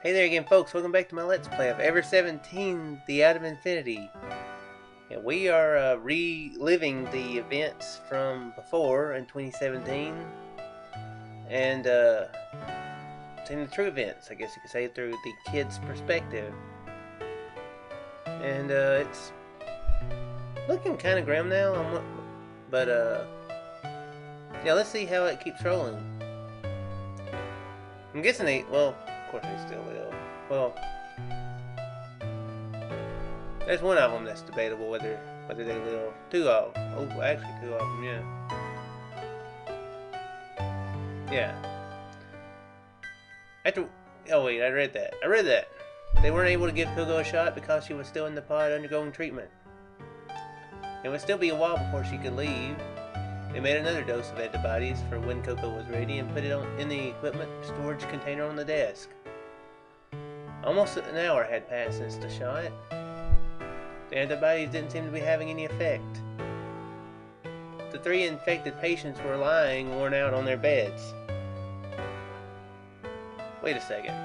Hey there again, folks. Welcome back to my Let's Play of Ever17, The Out of Infinity. And we are reliving the events from before in 2017. And seeing the true events, I guess you could say, through the kid's perspective. And it's looking kind of grim now. But yeah, let's see how it keeps rolling. I'm guessing well, of course they still ill. Well, there's one of them that's debatable whether they live. Two of them. Oh, actually two of them, yeah. Yeah. Oh wait, I read that. They weren't able to give Kogo a shot because she was still in the pod undergoing treatment. It would still be a while before she could leave. They made another dose of antibodies for when Coco was ready and put it in the equipment storage container on the desk. Almost an hour had passed since the shot. The antibodies didn't seem to be having any effect. The three infected patients were lying worn out on their beds. Wait a second.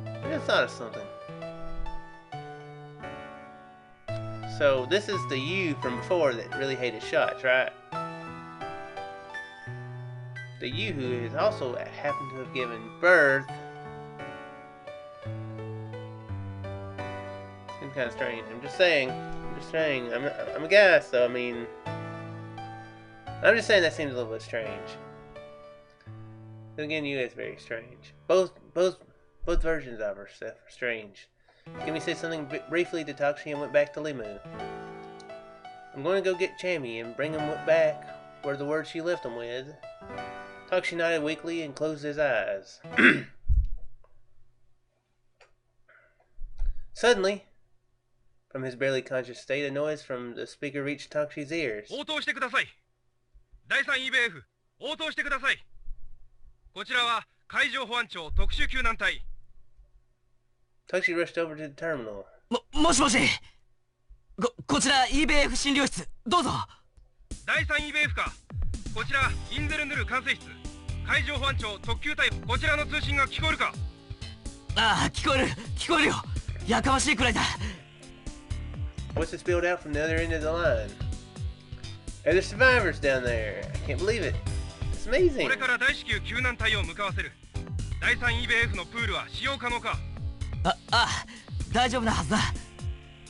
I just thought of something. So this is the you from before that really hated shots, right? The you who has also happened to have given birth. Seems kind of strange. I'm just saying. I'm a guy, so I mean, I'm just saying that seems a little bit strange. Then again, you is very strange. Both versions of her stuff are strange. Kimmy said something briefly to Takeshi and went back to LeMU. I'm going to go get Chammy and bring him back were the words she left him with. Takeshi nodded weakly and closed his eyes. Suddenly, from his barely conscious state, a noise from the speaker reached Takeshi's ears. Takeshi rushed over to the terminal. もしもし。こちら EBF 診療室どうぞ。第3 EBF か。こちらインゼルヌル管制室。海上保安庁特急隊。こちらの通信が聞こえるか。ああ、聞こえるよ。やかましいくらいだ。What's this spilled out from the other end of the line? Hey, there's survivors down there. I can't believe it. It's amazing. これから大至急救難隊を向かわせる。第3 EBF のプールは使用可能か。大丈夫なはずだ。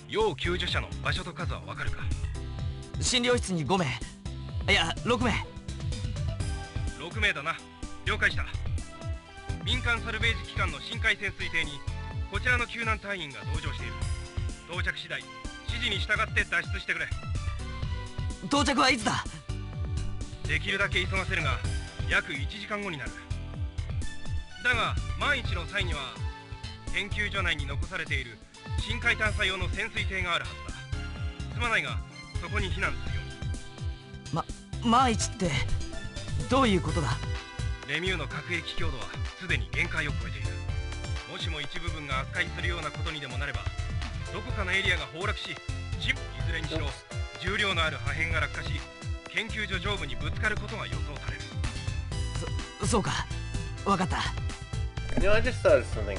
要救助者の場所と数はわかるか。診療室に5名。いや、6名。6名だな。了解した。民間サルベージ機関の深海潜水艇にこちらの救難隊員が同乗している。到着次第指示に従って脱出してくれ。到着はいつだ。できるだけ急がせるが約1時間後になる。だが万一の際には研究所内に残されている深海探査用の潜水艇があるはずだ。すまないがそこに避難するように。万一ってどういうことだ。レミューの核兵器強度はすでに限界を超えている。もしも一部分が悪化するようなことにでもなればどこかのエリアが崩落し、いずれにしろ重量のある破片が落下し研究所上部にぶつかることが予想される。そうか、わかった。You know, I just thought of something.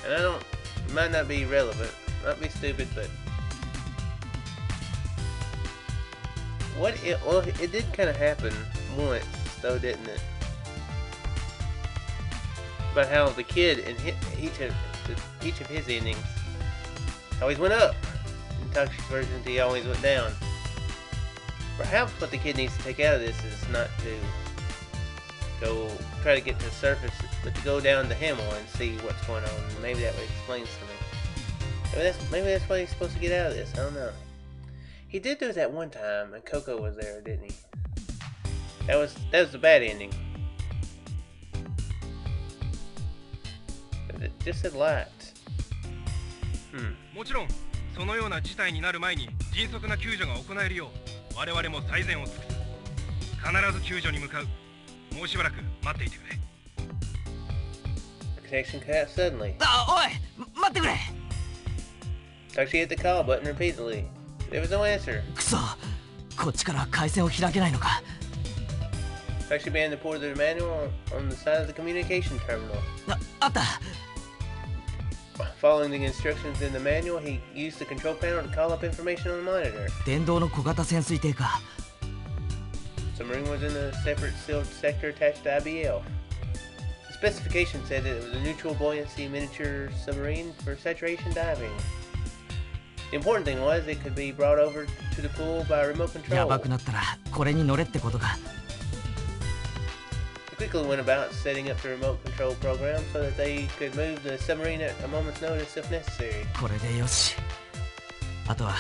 And it might not be relevant, might be stupid, but well, it did kind of happen once, though, didn't it? About how the kid in each of his endings always went up. In Takeshi's version, he always went down. Perhaps what the kid needs to take out of this is not to go try to get to the surface, but to go down to Himmel and see what's going on. Maybe that would explain something. Maybe that's what he's supposed to get out of this. I don't know. He did do that one time, and Coco was there, didn't he? That was the bad ending. But it just said light. もちろんそのような事態になる前に迅速な救助が行えるよう我々も最善を尽くす。必ず救助に向かう。もうしばらく待っていてくれ。Connection cut out suddenly. おい、待ってくれ。Takeshi hit the call button repeatedly. There was no answer. くそ、こっちから回線を開けないのか。Takeshi began to pour the manual on the side of the communication terminal. あった。Following the instructions in the manual, he used the control panel to call up information on the monitor. 電動の小型潜水艇か。Submarine was in a separate sealed sector attached to IBL. The specification said that it was a neutral buoyancy miniature submarine for saturation diving. The important thing was it could be brought over to the pool by remote control. やばくなったらこれに乗れってことか。They quickly went about setting up the remote control program so that they could move the submarine at a moment's notice if necessary. これでよし。あとは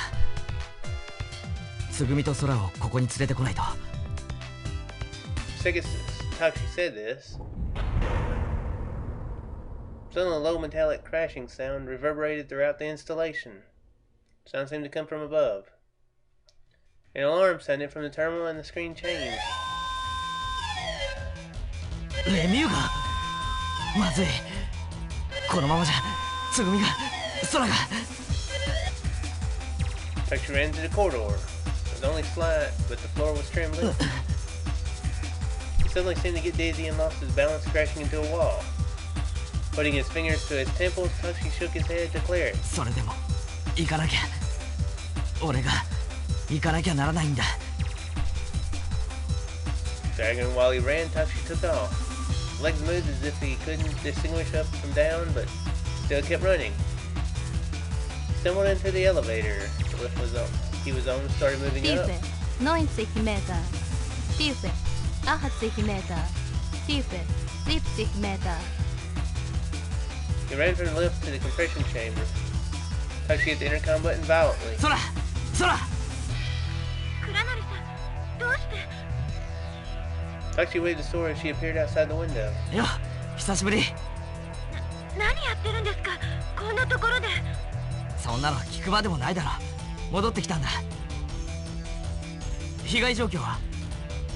つぐみと空をここに連れてこないと。Takeshi said this. Suddenly, a low metallic crashing sound reverberated throughout the installation. Sound seemed to come from above. An alarm sounded from the terminal and the screen changed. LeMUがまずい。このままじゃつぐみが空が。Takeshi ran to the corridor. It was only slight, but the floor was trembling. He suddenly seemed to get dizzy and lost his balance, crashing into a wall. Putting his fingers to his temples, Takeshi shook his head to clear it. それでも行かなきゃ。俺が行かなきゃならないんだ。Dragging while he ran, Takeshi took off. His legs moved as if he couldn't distinguish up from down, but still kept running. He stumbled into the elevator. The lift he was on started moving up. 90 meter. Tiefe. 80 meter. Tiefe. 70 meter. He ran from the lift to the compression chamber. Takeshi hit the intercom button violently. 空空。Takeshi waved the sword as she appeared outside the window. よ、久しぶり。何やってるんですか、こんなところで。そんなの聞くまでもないだろ。戻ってきたんだ。被害状況は？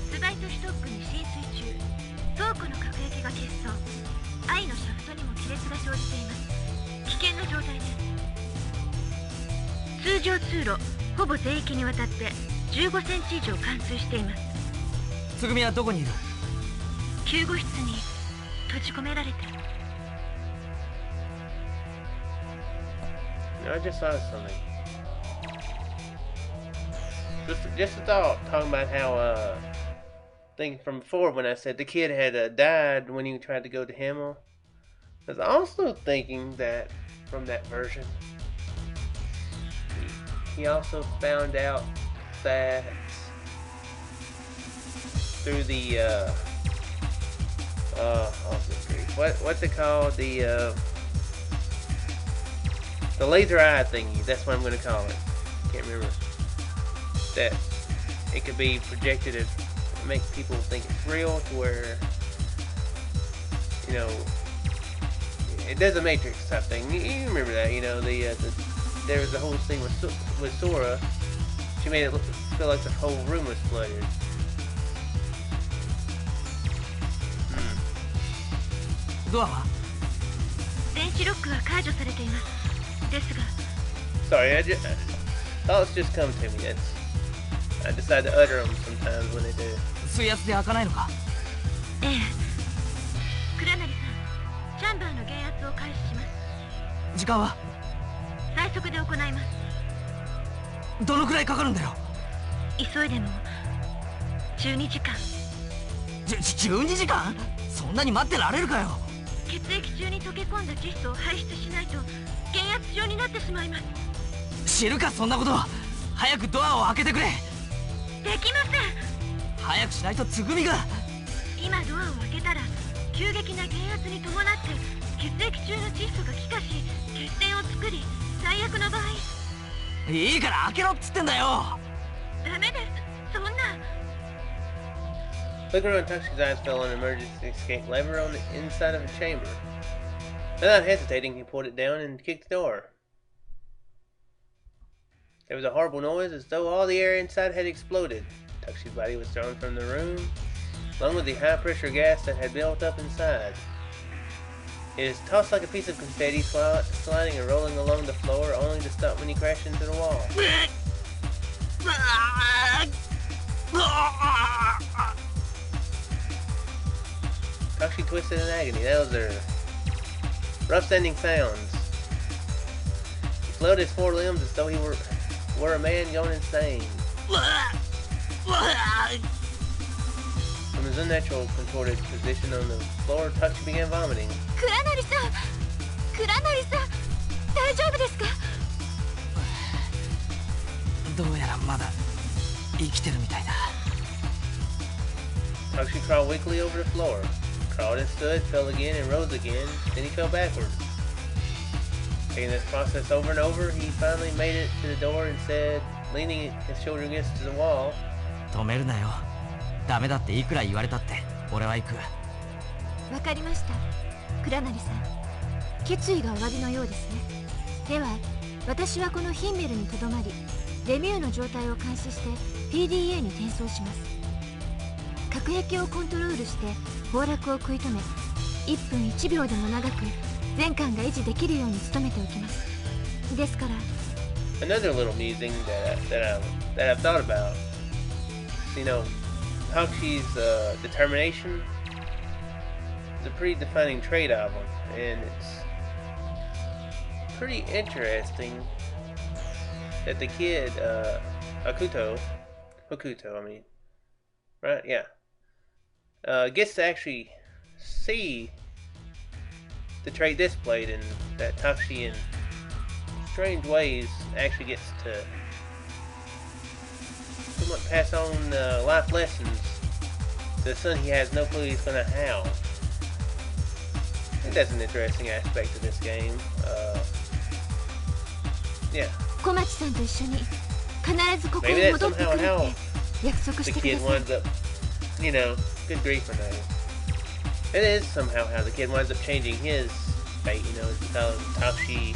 スバイトストックに浸水中。倉庫の隔壁が欠損。愛のシャフトにも亀裂が生じています。危険な状態です。通常通路ほぼ全域にわたって15センチ以上冠水しています。つぐみはどこにいる？救護室に閉じ込められてる。I just saw something. Just a thought, talking about how, thinking from before when I said the kid had died when he tried to go to Himmel. I was also thinking that from that version, he also found out that through the, what's it called? The laser eye thingy, that's what I'm going to call it. Can't remember. That it could be projected and make people think it's real to where, you know, it does a Matrix type thing. You remember that, you know, there was the whole thing with Sora. She made it feel like the whole room was flooded. Sorry, thoughts just come to me. I decide to utter them sometimes when they do. 水圧で開かないのか？ええ。倉成さん、チャンバーの減圧を開始します。時間は？最速で行います。どのくらいかかるんだよ？急いでも12時間。12時間？そんなに待ってられるかよ。血液中に溶け込んだ窒素を排出しないと減圧症になってしまいます。知るかそんなこと。早くドアを開けてくれ。できません。早くしないとつぐみが。今ドアを開けたら急激な減圧に伴って血液中の窒素が気化し血栓を作り、最悪の場合。いいから開けろっつってんだよ。ダメです、そんな。Looking around, Takeshi's eyes fell on an emergency escape lever on the inside of a chamber. Without hesitating, he pulled it down and kicked the door. There was a horrible noise as though all the air inside had exploded. Takeshi's body was thrown from the room, along with the high-pressure gas that had built up inside. It was tossed like a piece of confetti, sliding and rolling along the floor, only to stop when he crashed into the wall. twisted in agony. Those are rough-sounding sounds. He flailed his four limbs as though he were a man going insane. From his unnatural contorted position on the floor, Takeshi began vomiting. 倉成さん、大丈夫ですか？どうやらまだ生きてるみたいだ。Takeshi crawled weakly over the floor. Crawled and stood, fell again and rose again, then he fell backward. Taking this process over and over, he finally made it to the door and said, leaning his shoulder against the wall, 止めるなよ。ダメだっていくら言われたって俺は行く。わかりました。倉成さん、決意がおありのようですね。では、私はこのヒンメルにとどまり、レミューの状態を監視して PDA に転送します。核壁をコントロールして崩落を食い止め、1分1秒でも長く全艦が維持できるように努めておきます。ですから。Another little musing that I've thought about. You know, Takeshi's determination is a pretty defining trait of him, and it's pretty interesting that the kid, Hokuto, I mean, right? Yeah. Gets to actually see the trait displayed, and that Takeshi in strange ways actually gets to somewhat pass on life lessons to the son he has no clue he's going to have. I think that's an interesting aspect of this game. Yeah. 小町さんと一緒に必ずここに戻ってくるって約束してください。 The kid winds up, you know, good grief for that. It is somehow how the kid winds up changing his fate, you know, because Takeshi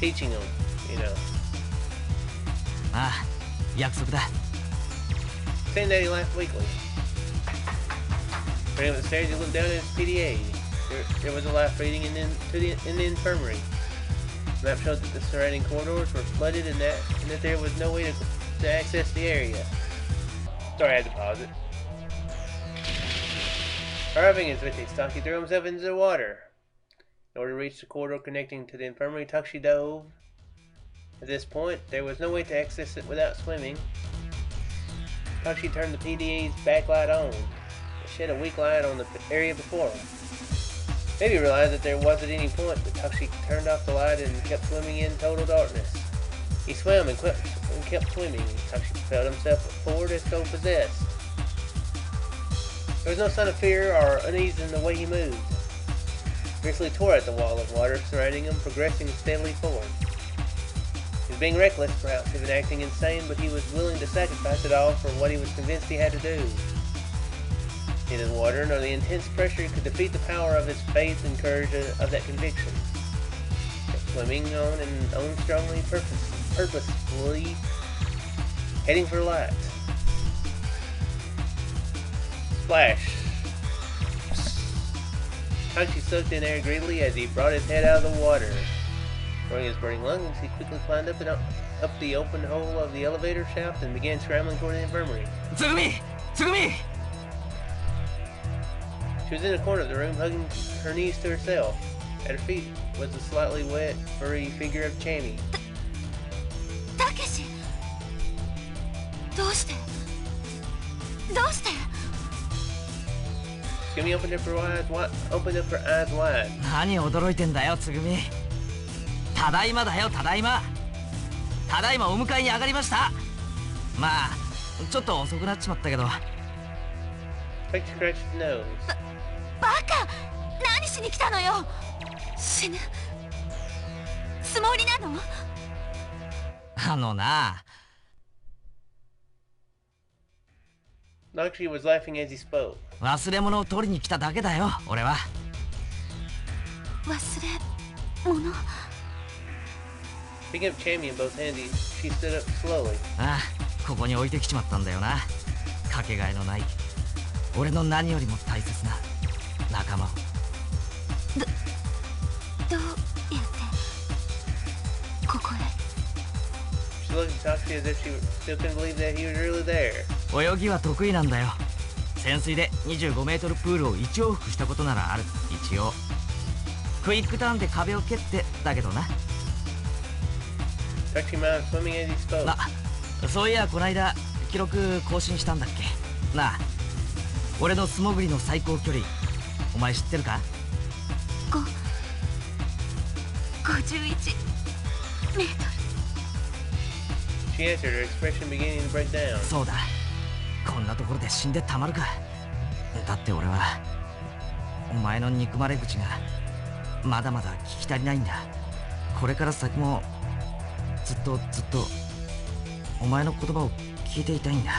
teaching him, you know. ああ、約束だ。Saying that he laughed weakly. Running up the stairs, he looked down at his PDA. There was a life reading in the infirmary. The map showed that the surrounding corridors were flooded and that there was no way to access the area. Sorry, I had to pause it. Arriving at his stock, he threw himself into the water. In order to reach the corridor connecting to the infirmary, Takeshi dove. At this point, there was no way to access it without swimming. Takeshi turned the PDA's backlight on. It shed a weak light on the area before him. Maybe he realized that there wasn't any point, but Takeshi turned off the light and kept swimming in total darkness. He swam and kept swimming. Takeshi felt himself forward as though possessed. There was no sign of fear or unease in the way he moved. He fiercely tore at the wall of water surrounding him, progressing steadily forward. He was being reckless, perhaps even acting insane, but he was willing to sacrifice it all for what he was convinced he had to do. Neither the water nor the intense pressure could defeat the power of his faith and courage of that conviction. He kept swimming on and on strongly, purposefully, heading for light. Splash! Takeshi sucked in air greedily as he brought his head out of the water. Throwing his burning lungs, he quickly climbed up the open hole of the elevator shaft and began scrambling toward the infirmary. Tsugumi! Tsugumi! She was in a corner of the room, hugging her knees to herself. At her feet was the slightly wet, furry figure of Chami. Takeshi! どうして Tsugumi opened up her eyes wide. 何驚いてんだよ、つぐみ。ただいまだよ、ただいま。ただいまお迎えに上がりました。まあ、ちょっと遅くなっちまったけど。Takeshi scratched his nose. バカ！何しに来たのよ！死ぬつもりなの？あのな。Takeshi was laughing as he spoke. 忘れ物を取りに来ただけだよ、俺は。忘れ物？ Picking up Chami in both hands, she stood up slowly. ああ、ここに置いてきちまったんだよな。かけがえのない。俺の何よりも大切な仲間を。どうやってここへ？ She looked at Takeshi as if she still couldn't believe that he was really there. 泳ぎは得意なんだよ。潜水で25メートルプールを1往復したことならある。一応クイックターンで壁を蹴ってだけどな。そういやこないだ記録更新したんだっけなあ。俺の素潜りの最高距離お前知ってるか？51メートル。She answered, her expression beginning to break down. そうだ、こんなところで死んでたまるか。だって俺はお前の憎まれ口がまだまだ聞き足りないんだ。これから先もずっとお前の言葉を聞いていたいんだ。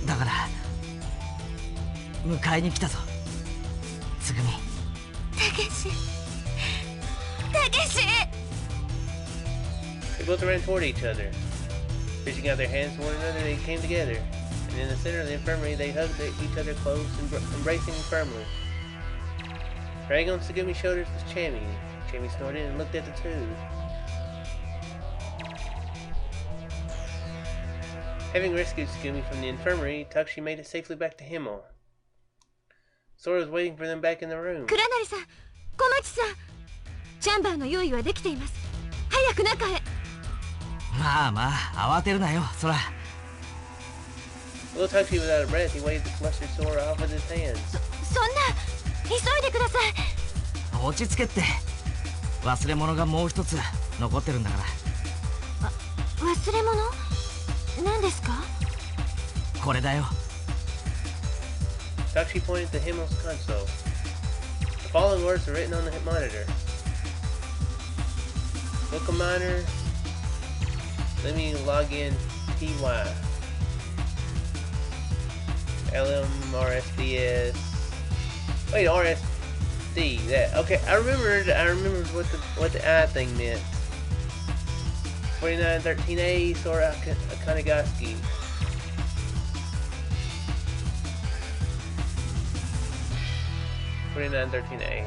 だから迎えに来たぞ、つぐみ。たけし。 They both ran toward each other. Reaching out their hands to one another, they came together. And in the center of the infirmary, they hugged each other close, embracing firmly. Dragging on Tsugumi's shoulders was Chammy. Chammy snorted and looked at the two. Having rescued Tsugumi from the infirmary, Takeshi made it safely back to Himmel. Sora was waiting for them back in the room. 倉成さん、小町さん、チャンバーの用意はできています。早く中へ。まあまあ慌てるなよ、そら。Little Takeshi was out of breath. He waved the flustered Sora off with his hands. そんな、急いでください。落ち着けって。忘れ物がもう一つ残ってるんだから。忘れ物？何ですか？これだよ。Takeshi pointed to Himmel's console. The following words are written on the monitor. Book a miner. Let me log in TY. LMRSDS. Wait, RSD. That okay? I remembered what the I thing meant. 4913A Sora Kanagaski. $4913A.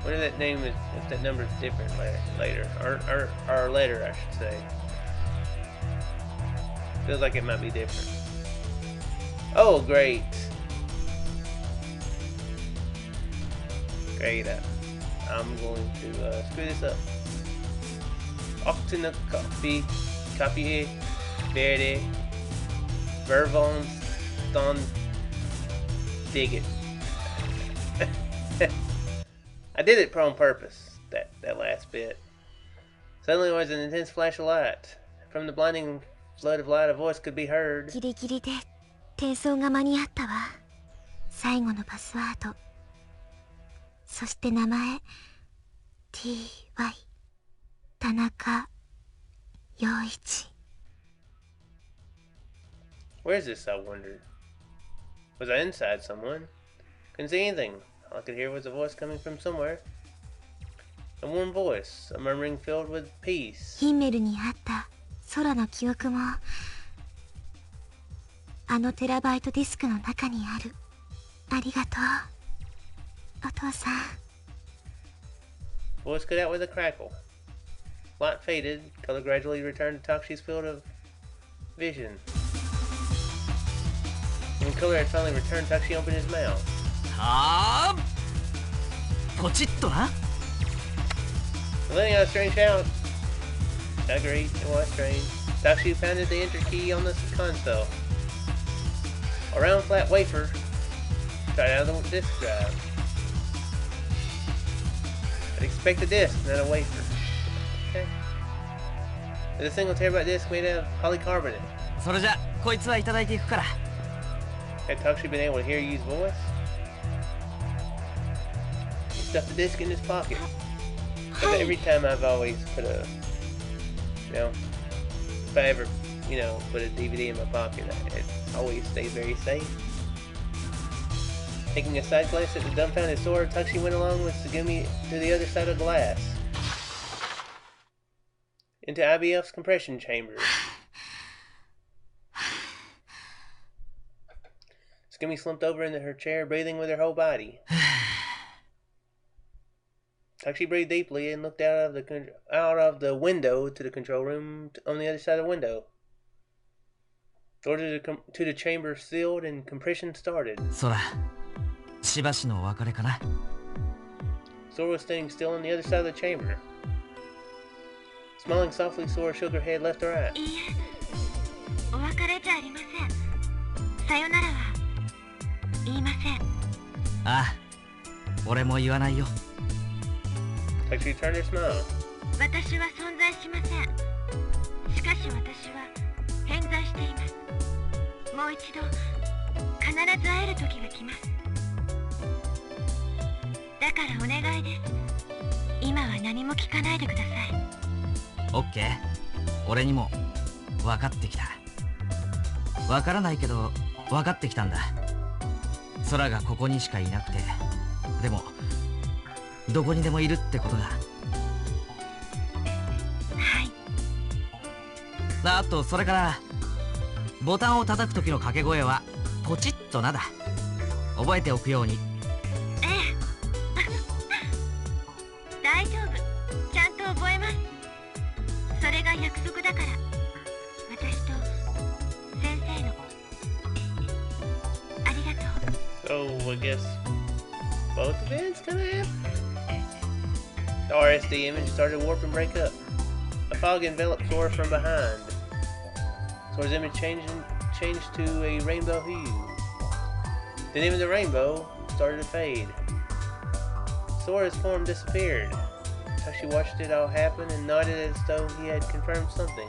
What if that name is, if that number is different later, or later, I should say. Feels like it might be different. Oh, great. Great. I'm going to screw this up. Octana copy, verde, vervon, ston, dig it. I did it on purpose, that last bit. Suddenly there was an intense flash of light. From the blinding flood of light, a voice could be heard. ギリギリで転送が間に合ったわ。最後のパスワード。そして名前 TY 田中陽一。Where is this, I wondered? Was I inside someone? Couldn't see anything. All I could hear was a voice coming from somewhere. A warm voice, a murmuring filled with peace. ヒンメルにあった空の記憶もあのテラバイトディスクの中にある。ありがとう、お父さん。Voice cut out with a crackle. Light faded, color gradually returned to Takeshi's field of vision. When color had finally returned, Takeshi opened his mouth. はあ、ポチッとな。Letting out a strange shout. I agreed, it was strange. Takeshi pounded the enter key on the console. A round flat wafer shot out of the disk drive. I'd expect a disk, not a wafer. Okay. There's a single terabyte disk made out of polycarbonate. それじゃこいつはいただいていくから。 Had Takeshi been able to hear Yu's voice? He stuffed the disc in his pocket. Every time I've always put a, you know, if I ever, you know, put a DVD in my pocket, it always stays very safe. Taking a side glance at the dumbfounded Sora, Takeshi went along with Tsugumi to the other side of the glass. Into IBF's compression chamber. Tsugumi slumped over into her chair, breathing with her whole body. Takeshi breathed deeply and looked out of the window to the control room on the other side of the window. Door to the chamber sealed and compression started. そら、しばしのお別れかな。Sora was standing still on the other side of the chamber. Smiling softly, Sora shook her head left to right. いいえ、お別れじゃありません。さよならは言いません。ああ、俺も言わないよ。Takeshi turned her smile. 私は存在しません。しかし私は偏在しています。もう一度必ず会える時が来ます。だからお願いです。今は何も聞かないでください。オッケー。俺にも分かってきた。分からないけど分かってきたんだ。空がここにしかいなくて、でもどこにでもいるってことだ。はい。あとそれからボタンを叩く時の掛け声はポチッとなだ。覚えておくように。ええ。大丈夫。ちゃんと覚えます。それが約束だから。私と先生の。ありがとう。So I guess both events kinda happened. The RSD image started to warp and break up. A fog enveloped Sora from behind. Sora's image changed to a rainbow hue. Then even the rainbow started to fade. Sora's form disappeared. Takeshi watched it all happen and nodded as though he had confirmed something.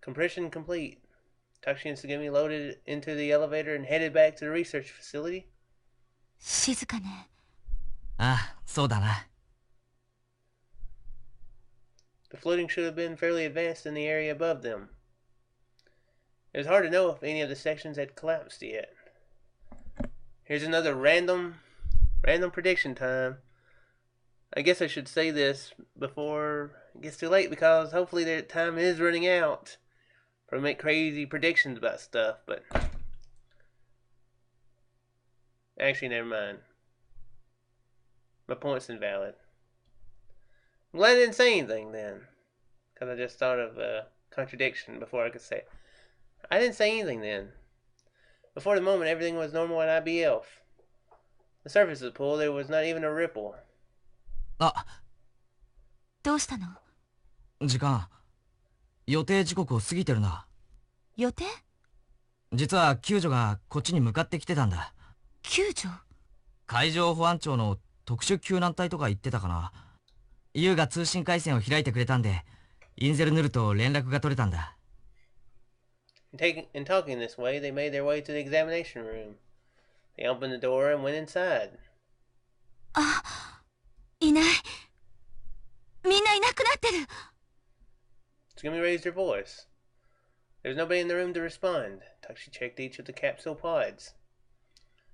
Compression complete. Takeshi and Sugumi loaded into the elevator and headed back to the research facility. 静かね。ああ、そうだな。The floating should have been fairly advanced in the area above them. It was hard to know if any of the sections had collapsed yet. Here's another random prediction time. I guess I should say this before it gets too late, because hopefully their time is running out for make crazy predictions about stuff, but actually never mind. My point's invalid. I'm glad I didn't say anything then, because I just thought of a contradiction before I could say it. I didn't say anything then. Before the moment, everything was normal at IBF. The surface of the pool, there was not even a ripple. あ、どうしたの？時間、予定時刻を過ぎてるな。予定？実は救助がこっちに向かってきてたんだ。救助？海上保安庁の特殊救難隊とか言ってたかな。ユウが通信回線を開いてくれたんで、インゼルヌルと連絡が取れたんだ。In talking this way, they made their way to the examination room. They opened the door and went inside. あ、いない。みんないなくなってる。Tsugumi raised her voice. There was nobody in the room to respond. Takeshi checked each of the capsule pods.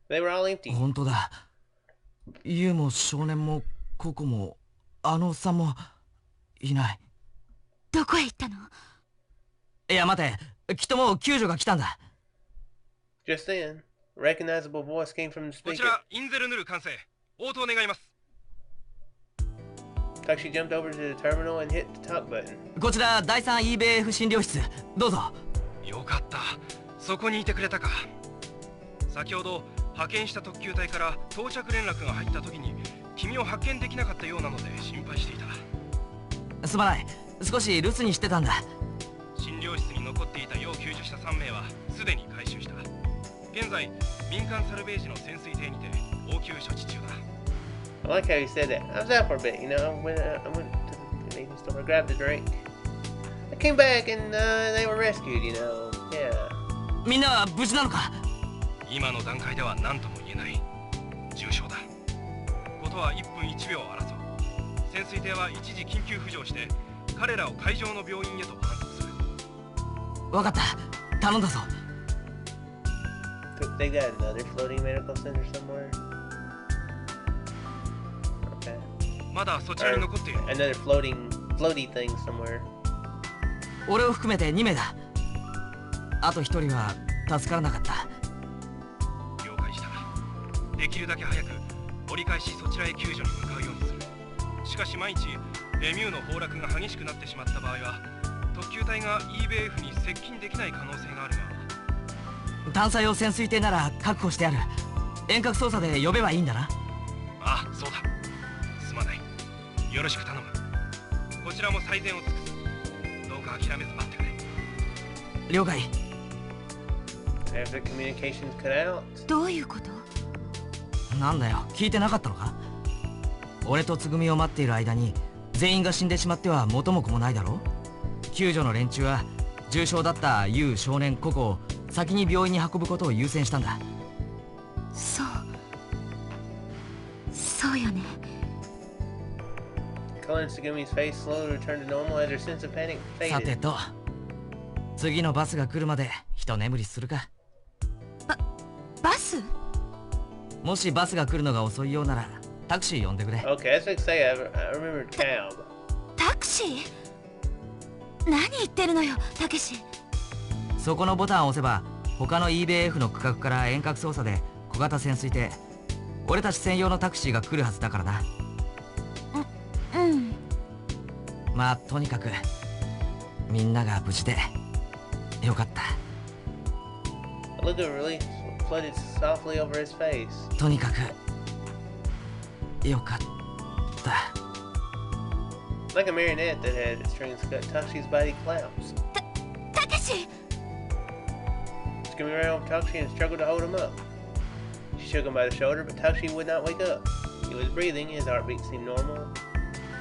They were all empty. 本当だ。ユウも少年もココもあのおっさんもいない。どこへ行ったの？いや待て、きっともう救助が来たんだ。Just then, a recognizable voice came from the こ speaker. ちらインゼルヌル管制、応答願います。Takeshi jumped over to the terminal and hit the talk button. こちら第3 EBF 診療室、どうぞ。よかった、そこにいてくれたか。先ほど派遣した特急隊から到着連絡が入った時に君を発見できなかったようなので心配していた。すまない、少し留守にしてたんだ。診療室に残っていた要救助者3名はすでに回収した。現在民間サルベージの潜水艇にて応急処置中だ。I like how he said that. I was out for a bit, you know. I went to the convenience store, grabbed a drink. I came back and they were rescued, you know. Yeah. みんなは無事なのか？今の段階では何とも言えない。重傷だ。ことは1分1秒を争う。潜水艇は一時緊急浮上して彼らを海上の病院へと搬送する。わかった、頼んだぞ。They got another floating medical center somewhere. Okay. まだそちらに残っている。Another floaty thing somewhere. 俺を含めて2名だ。あと1人は助からなかった。了解した。できるだけ早く折り返しそちらへ救助に向かうようにする。しかし万一LeMUの崩落が激しくなってしまった場合は特急隊が EBF に接近できない可能性があるが。探査用潜水艇なら確保してある。遠隔操作で呼べばいいんだな。ああ、そうだ。すまない。よろしく頼む。こちらも最善を尽くす。どうか諦めず待ってくれ。了解。After communications cut out. どういうこと？なんだよ、聞いてなかったのか？俺とつぐみを待っている間に全員が死んでしまっては元も子もないだろ。救助の連中は重傷だったユ少年ココを先に病院に運ぶことを優先したんだ。そうよね。Colin Segumi's face slowly returned to normal as her sense of panic さて faded. と、次のバスが来るまで一眠りするか。バス？もしバスが来るのが遅いようならタクシー呼んでくれ。Okay, I was going to say, I remembered cab. タクシー？何言ってるのよ、たけし。そこのボタンを押せば他の EBF の区画から遠隔操作で小型潜水艇、俺たち専用のタクシーが来るはずだからな。うん。まあとにかくみんなが無事でよかった。A look of relief flooded softly over his face. とにかくよかった。Like a marionette that had its strings cut, Takeshi's body collapsed. たけし！ Skimming ran over Takeshi and struggled to hold him up. She shook him by the shoulder, but Takeshi would not wake up. He was breathing, his heartbeat seemed normal.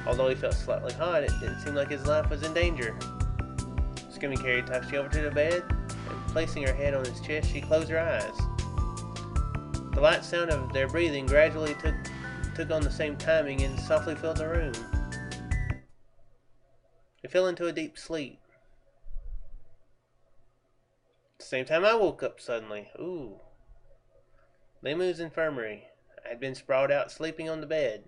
Although he felt slightly hot, it didn't seem like his life was in danger. Skimming carried Takeshi over to the bed, and placing her head on his chest, she closed her eyes. The light sound of their breathing gradually took on the same timing and softly filled the room. They fell into a deep sleep. At the same time, I woke up suddenly. Ooh. LeMU's infirmary. I had been sprawled out sleeping on the bed.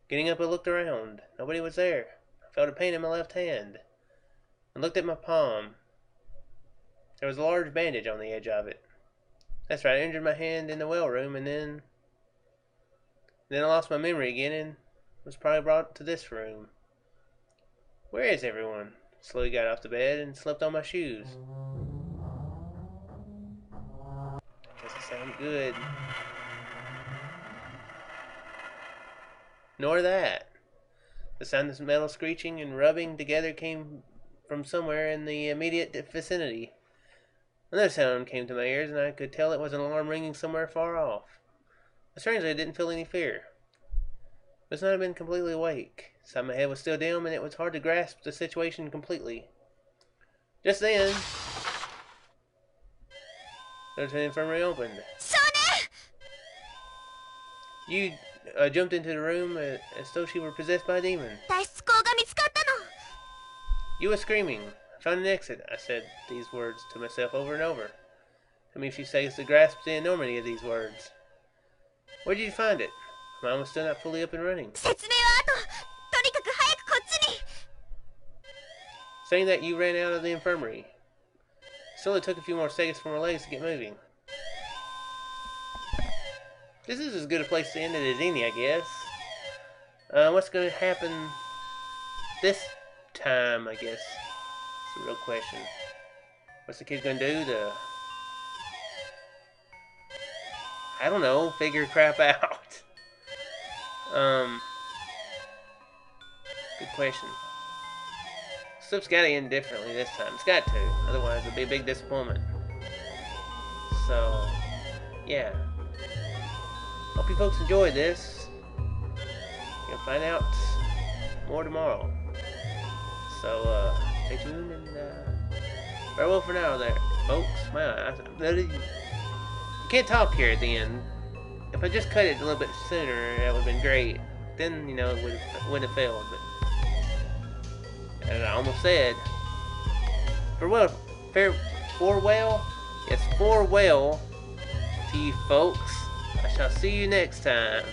Getting up, I looked around. Nobody was there. I felt a pain in my left hand. I looked at my palm. There was a large bandage on the edge of it. That's right, I injured my hand in the well room, and then I lost my memory again and was probably brought to this room. Where is everyone? Slowly got off the bed and slipped on my shoes. Doesn't sound good. Nor that. The sound of metal screeching and rubbing together came from somewhere in the immediate vicinity. Another sound came to my ears, and I could tell it was an alarm ringing somewhere far off. But strangely, I didn't feel any fear. I must not have been completely awake. Inside my head was still dim, and it was hard to grasp the situation completely. Just then, the door to the infirmary opened. You jumped into the room as though she were possessed by a demon. You were screaming. I found an exit. I said these words to myself over and over. I mean, if you say it's to grasp the enormity of these words. Where did you find it? My mind was still not fully up and running. Saying that, you ran out of the infirmary. Still, it took a few more seconds for my legs to get moving. This is as good a place to end it as any, I guess. What's going to happen this time, I guess? It's a real question. What's the kid going to do I don't know, figure crap out? Good question. Stuff's got to end differently this time. It's got to. Otherwise, it'll be a big disappointment. So, yeah. Hope you folks enjoyed this. You'll find out more tomorrow. So, stay tuned and farewell for now there, folks. Man, you can't talk here at the end. If I just cut it a little bit sooner, that would have been great. Then, you know, it wouldn't have failed. But as I almost said, farewell. Yes, farewell to you folks. I shall see you next time.